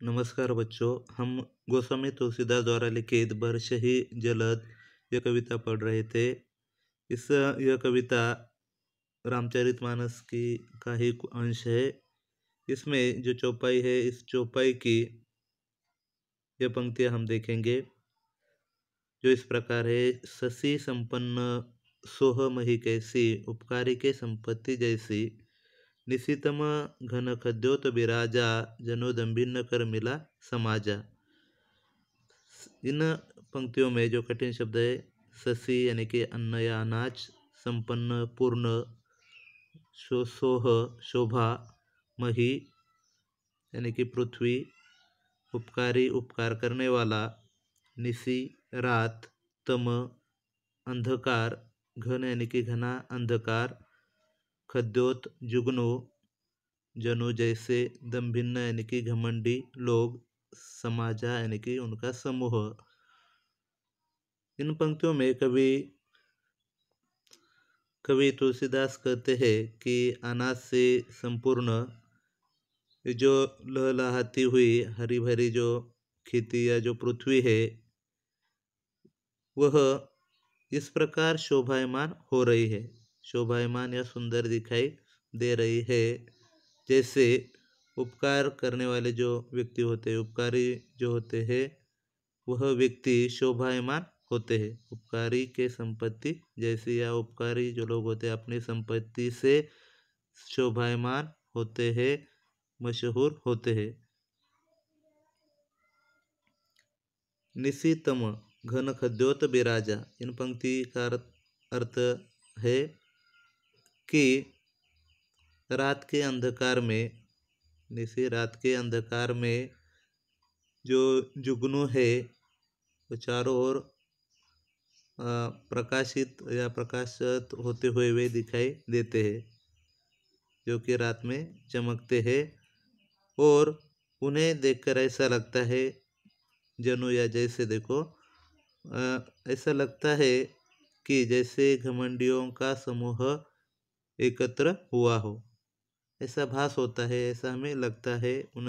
नमस्कार बच्चों। हम गोस्वामी तुलसीदास द्वारा लिखित वर्ष ही जलद यह कविता पढ़ रहे थे। यह कविता रामचरितमानस की का ही अंश है। इसमें जो चौपाई है, इस चौपाई की यह पंक्तियां हम देखेंगे जो इस प्रकार है। शशि संपन्न सोह मही कैसी, उपकारी के संपत्ति जैसी। निशितम घन खद्योत बिराजा, जनोदम्भिन्न कर मिला समाजा। इन पंक्तियों में जो कठिन शब्द है, शशि यानी कि अन्न या अनाज, संपन्न पूर्ण, सोह शोभा, मही यानी कि पृथ्वी, उपकारी उपकार करने वाला, निशि रात, तम अंधकार, घन यानी कि घना अंधकार, खद्योत जुगनू जनु जैसे, दम्भिन्न यानी कि घमंडी लोग, समाजा यानी कि उनका समूह। इन पंक्तियों में कवि तुलसीदास कहते हैं कि अनाज से संपूर्ण जो लहलहाती हुई हरी भरी जो खेती या जो पृथ्वी है, वह इस प्रकार शोभायमान हो रही है, शोभायमान या सुंदर दिखाई दे रही है, जैसे उपकार करने वाले जो व्यक्ति होते हैं, उपकारी जो होते हैं, वह व्यक्ति शोभायमान होते हैं। उपकारी के संपत्ति जैसे, या उपकारी जो लोग होते हैं अपनी संपत्ति से शोभायमान होते हैं, मशहूर होते हैं। निशितम घन खद्योत बिराजा, इन पंक्ति का अर्थ है कि रात के अंधकार में, निशी रात के अंधकार में जो जुगनू है वो चारों ओर प्रकाशित या प्रकाशित होते हुए वे दिखाई देते हैं, जो कि रात में चमकते हैं, और उन्हें देखकर ऐसा लगता है, जनु या जैसे देखो, ऐसा लगता है कि जैसे घमंडियों का समूह एकत्र हुआ हो, ऐसा भास होता है, ऐसा हमें लगता है। उन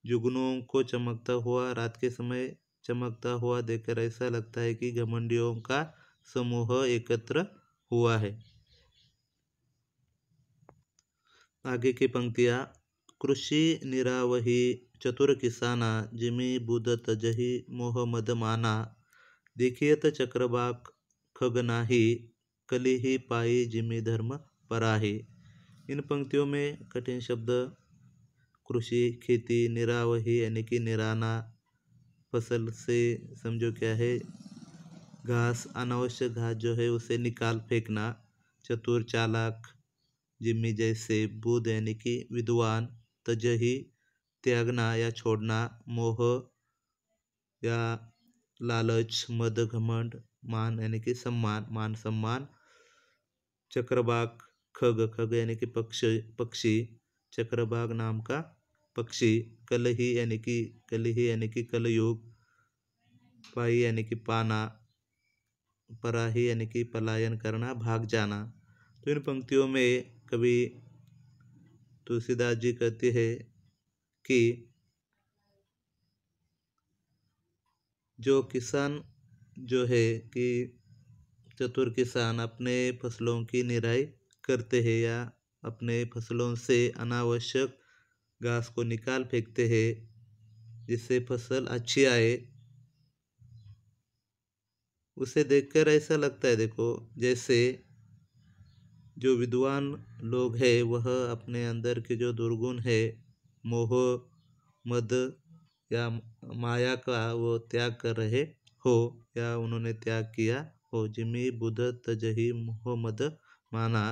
जुगनुओं को चमकता हुआ, रात के समय चमकता हुआ देखकर ऐसा लगता है कि घमंडियों का समूह एकत्र हुआ है। आगे की पंक्तियाँ, कृषि निरावही चतुर किसाना, जिमी बुध तजही मोह मद माना। देखियत चक्रवाक खग नाही, कलिही पाई जिमी धर्म पराही। इन पंक्तियों में कठिन शब्द कृषि, खेती, निरावही यानी कि निराना, फसल से समझो क्या है, घास, अनावश्यक घास जो है उसे निकाल फेंकना, चतुर चालाक, जिम्मी जैसे, बुध यानी कि विद्वान, तजही त्यागना या छोड़ना, मोह या लालच, मद घमंड, मान यानी कि सम्मान, मान सम्मान, चक्रबाग खग, खग यानी कि पक्षी, चक्रबाग नाम का पक्षी, कलही यानी कि कलयुग, पाई यानी कि पाना, पराही यानी कि पलायन करना, भाग जाना। तो इन पंक्तियों में कवि तुलसीदास जी कहते हैं कि जो किसान जो है कि चतुर किसान अपने फसलों की निराई करते हैं या अपने फसलों से अनावश्यक घास को निकाल फेंकते हैं, जिससे फसल अच्छी आए, उसे देखकर ऐसा लगता है, देखो, जैसे जो विद्वान लोग हैं वह अपने अंदर के जो दुर्गुण है, मोह, मद या माया का वो त्याग कर रहे हो, या उन्होंने त्याग किया हो। जिमी बुध तजही मोह मद माना,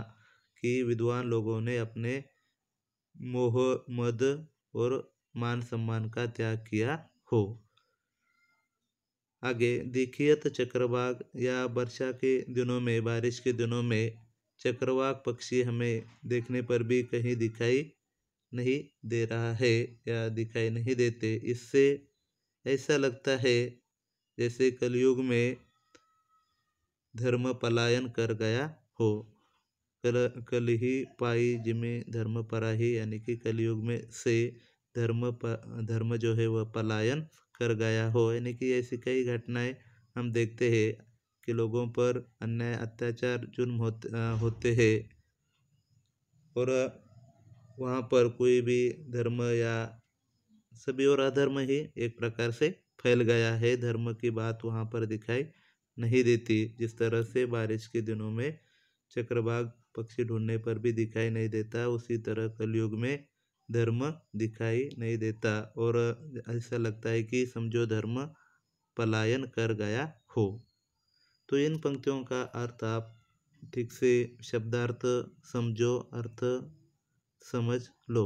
कि विद्वान लोगों ने अपने मोह, मद और मान सम्मान का त्याग किया हो। आगे, देखियत चक्रवाक, या वर्षा के दिनों में, बारिश के दिनों में चक्रवाक पक्षी हमें देखने पर भी कहीं दिखाई नहीं दे रहा है या दिखाई नहीं देते। इससे ऐसा लगता है जैसे कलयुग में धर्म पलायन कर गया हो। कल ही पाई जिमे धर्म पराही, यानी कि कलयुग में से धर्म जो है वह पलायन कर गया हो। यानी कि ऐसी कई घटनाएं हम देखते हैं कि लोगों पर अन्याय अत्याचार जुल्म होते हैं, और वहाँ पर कोई भी धर्म या सभी और अधर्म ही एक प्रकार से फैल गया है। धर्म की बात वहाँ पर दिखाई नहीं देती। जिस तरह से बारिश के दिनों में चक्रवाक पक्षी ढूंढने पर भी दिखाई नहीं देता, उसी तरह कलयुग में धर्म दिखाई नहीं देता, और ऐसा लगता है कि समझो धर्म पलायन कर गया हो। तो इन पंक्तियों का अर्थ आप ठीक से शब्दार्थ समझो, अर्थ समझ लो।